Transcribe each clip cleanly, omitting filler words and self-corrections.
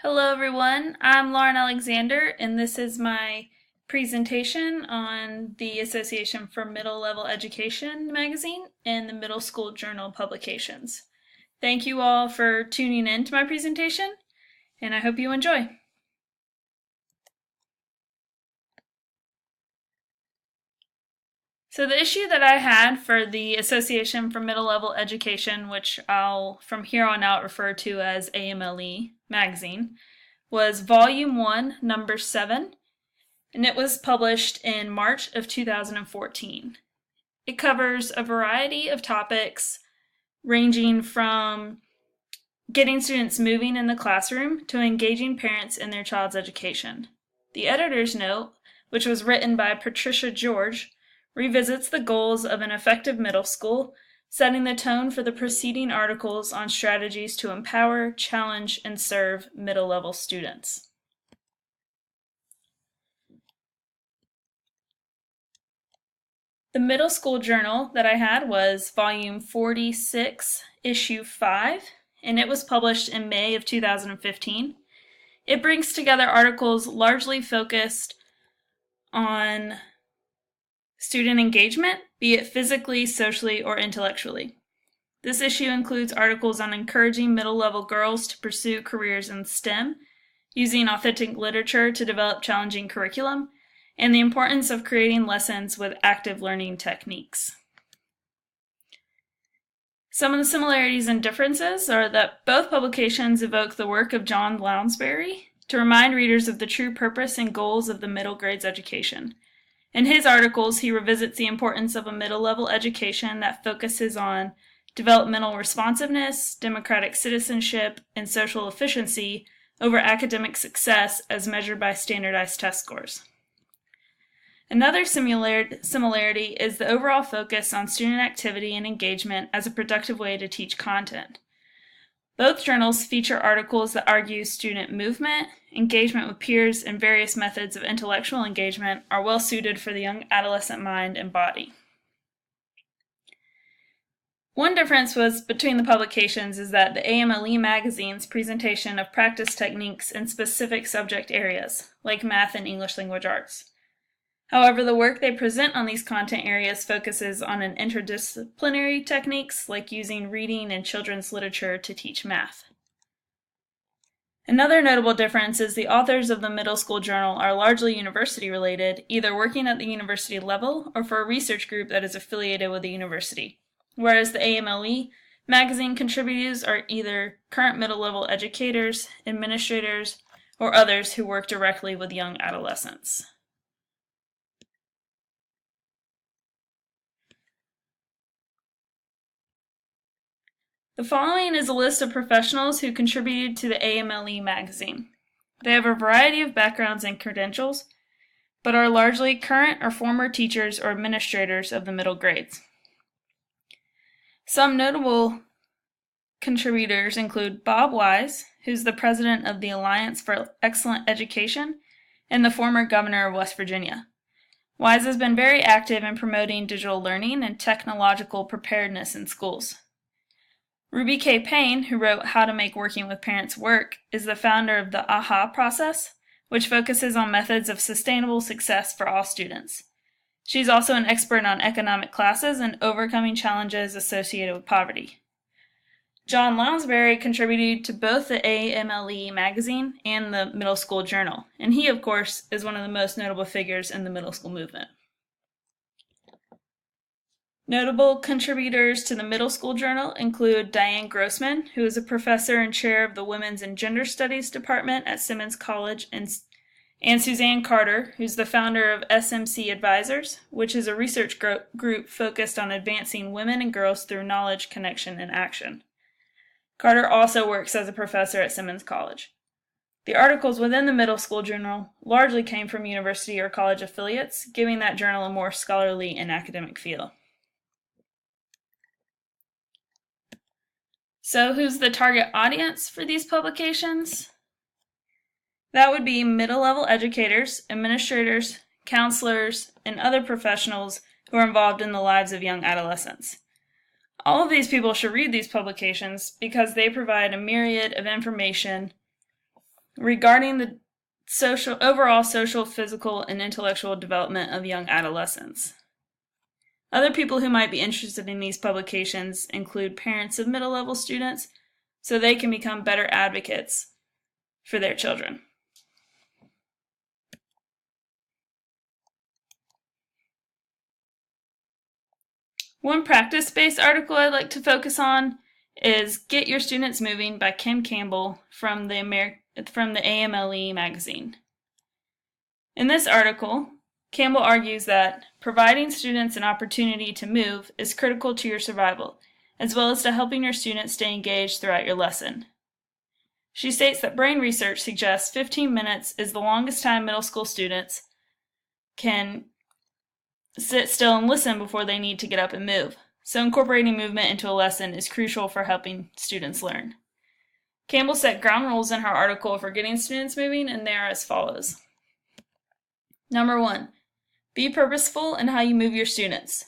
Hello everyone, I'm Lauren Alexander and this is my presentation on the Association for Middle Level Education magazine and the Middle School Journal publications. Thank you all for tuning in to my presentation and I hope you enjoy. So the issue that I had for the Association for Middle Level Education, which I'll from here on out refer to as AMLE magazine, was Volume 1, Number 7, and it was published in March of 2014. It covers a variety of topics ranging from getting students moving in the classroom to engaging parents in their child's education. The editor's note, which was written by Patricia George, revisits the goals of an effective middle school, setting the tone for the preceding articles on strategies to empower, challenge, and serve middle-level students. The middle school journal that I had was Volume 46, Issue 5, and it was published in May of 2015. It brings together articles largely focused on student engagement, be it physically, socially, or intellectually. This issue includes articles on encouraging middle-level girls to pursue careers in STEM, using authentic literature to develop challenging curriculum, and the importance of creating lessons with active learning techniques. Some of the similarities and differences are that both publications evoke the work of John Lounsbury to remind readers of the true purpose and goals of the middle grades education. In his articles, he revisits the importance of a middle-level education that focuses on developmental responsiveness, democratic citizenship, and social efficiency over academic success as measured by standardized test scores. Another similarity is the overall focus on student activity and engagement as a productive way to teach content. Both journals feature articles that argue student movement, engagement with peers, and various methods of intellectual engagement are well suited for the young adolescent mind and body. One difference between the publications is that the AMLE magazine's presentation of practice techniques in specific subject areas, like math and English language arts. However, the work they present on these content areas focuses on an interdisciplinary techniques like using reading and children's literature to teach math. Another notable difference is the authors of the middle school journal are largely university related, either working at the university level or for a research group that is affiliated with the university, whereas the AMLE magazine contributors are either current middle level educators, administrators, or others who work directly with young adolescents. The following is a list of professionals who contributed to the AMLE magazine. They have a variety of backgrounds and credentials, but are largely current or former teachers or administrators of the middle grades. Some notable contributors include Bob Wise, who's the president of the Alliance for Excellent Education and the former governor of West Virginia. Wise has been very active in promoting digital learning and technological preparedness in schools. Ruby K. Payne, who wrote How to Make Working with Parents Work, is the founder of the AHA process, which focuses on methods of sustainable success for all students. She's also an expert on economic classes and overcoming challenges associated with poverty. John Lounsbury contributed to both the AMLE magazine and the Middle School Journal, and he, of course, is one of the most notable figures in the middle school movement. Notable contributors to the Middle School Journal include Diane Grossman, who is a professor and chair of the Women's and Gender Studies Department at Simmons College, and Suzanne Carter, who's the founder of SMC Advisors, which is a research group focused on advancing women and girls through knowledge, connection, and action. Carter also works as a professor at Simmons College. The articles within the Middle School Journal largely came from university or college affiliates, giving that journal a more scholarly and academic feel. So who's the target audience for these publications? That would be middle-level educators, administrators, counselors, and other professionals who are involved in the lives of young adolescents. All of these people should read these publications because they provide a myriad of information regarding the overall social, physical, and intellectual development of young adolescents. Other people who might be interested in these publications include parents of middle-level students, so they can become better advocates for their children. One practice-based article I'd like to focus on is Get Your Students Moving by Kim Campbell from the AMLE magazine. In this article, Campbell argues that providing students an opportunity to move is critical to your survival, as well as to helping your students stay engaged throughout your lesson. She states that brain research suggests 15 minutes is the longest time middle school students can sit still and listen before they need to get up and move. So incorporating movement into a lesson is crucial for helping students learn. Campbell set ground rules in her article for getting students moving, and they are as follows. Number 1, be purposeful in how you move your students.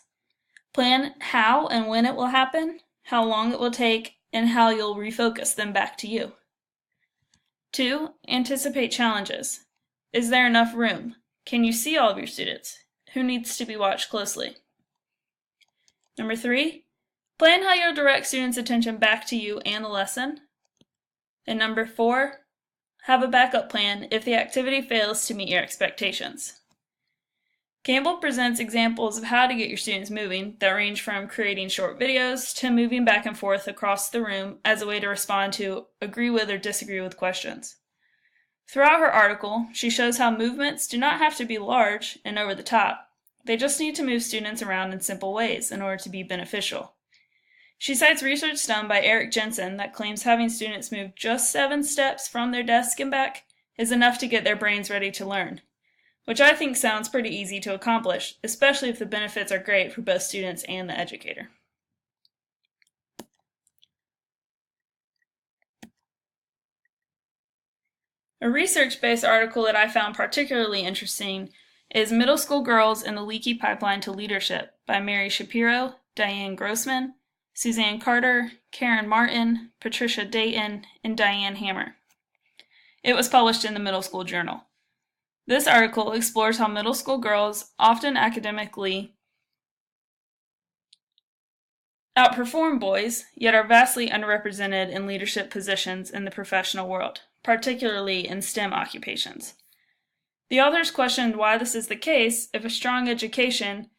Plan how and when it will happen, how long it will take, and how you'll refocus them back to you. 2, anticipate challenges. Is there enough room? Can you see all of your students? Who needs to be watched closely? Number 3, plan how you'll direct students' attention back to you and the lesson. And number 4, have a backup plan if the activity fails to meet your expectations. Campbell presents examples of how to get your students moving that range from creating short videos to moving back and forth across the room as a way to respond to agree with or disagree with questions. Throughout her article, she shows how movements do not have to be large and over the top. They just need to move students around in simple ways in order to be beneficial. She cites research done by Eric Jensen that claims having students move just 7 steps from their desk and back is enough to get their brains ready to learn, which I think sounds pretty easy to accomplish, especially if the benefits are great for both students and the educator. A research-based article that I found particularly interesting is Middle School Girls and the Leaky Pipeline to Leadership by Mary Shapiro, Diane Grossman, Suzanne Carter, Karen Martin, Patricia Dayton, and Diane Hammer. It was published in the Middle School Journal. This article explores how middle school girls often academically outperform boys, yet are vastly underrepresented in leadership positions in the professional world, particularly in STEM occupations. The authors questioned why this is the case if a strong education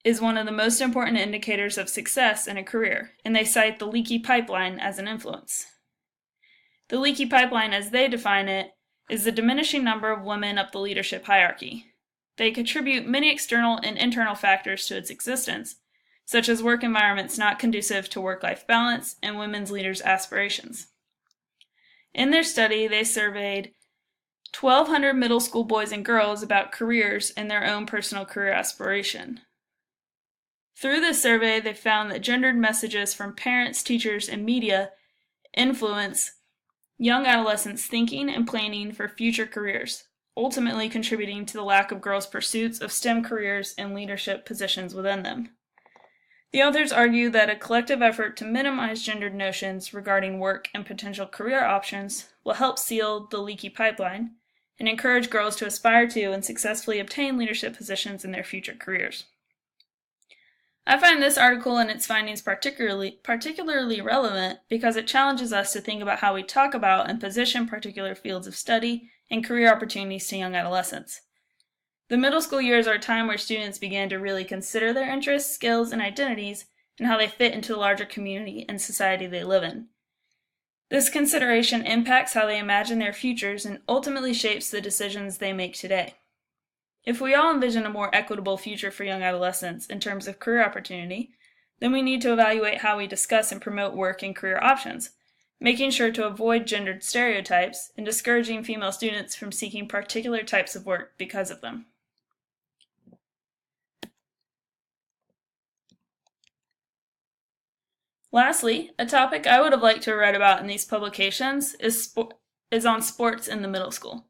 is one of the most important indicators of success in a career, and they cite the leaky pipeline as an influence. The leaky pipeline, as they define it, is the diminishing number of women up the leadership hierarchy. They contribute many external and internal factors to its existence, such as work environments not conducive to work-life balance and women's leaders' aspirations. In their study, they surveyed 1,200 middle school boys and girls about careers and their own personal career aspiration. Through this survey, they found that gendered messages from parents, teachers, and media influence young adolescents' thinking and planning for future careers, ultimately contributing to the lack of girls' pursuits of STEM careers and leadership positions within them. The authors argue that a collective effort to minimize gendered notions regarding work and potential career options will help seal the leaky pipeline and encourage girls to aspire to and successfully obtain leadership positions in their future careers. I find this article and its findings particularly relevant because it challenges us to think about how we talk about and position particular fields of study and career opportunities to young adolescents. The middle school years are a time where students begin to really consider their interests, skills, and identities and how they fit into the larger community and society they live in. This consideration impacts how they imagine their futures and ultimately shapes the decisions they make today. If we all envision a more equitable future for young adolescents in terms of career opportunity, then we need to evaluate how we discuss and promote work and career options, making sure to avoid gendered stereotypes and discouraging female students from seeking particular types of work because of them. Lastly, a topic I would have liked to have read about in these publications is on sports in the middle school.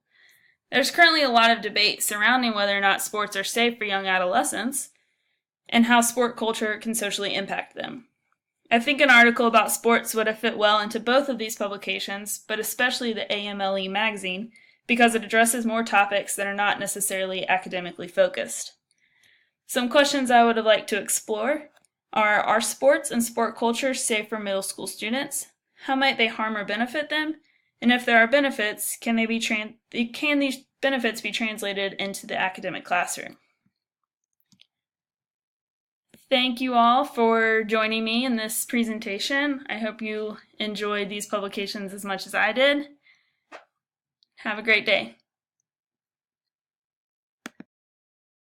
There's currently a lot of debate surrounding whether or not sports are safe for young adolescents and how sport culture can socially impact them. I think an article about sports would have fit well into both of these publications, but especially the AMLE magazine, because it addresses more topics that are not necessarily academically focused. Some questions I would have liked to explore are sports and sport culture safe for middle school students? How might they harm or benefit them? And if there are benefits, can these benefits be translated into the academic classroom? Thank you all for joining me in this presentation. I hope you enjoyed these publications as much as I did. Have a great day.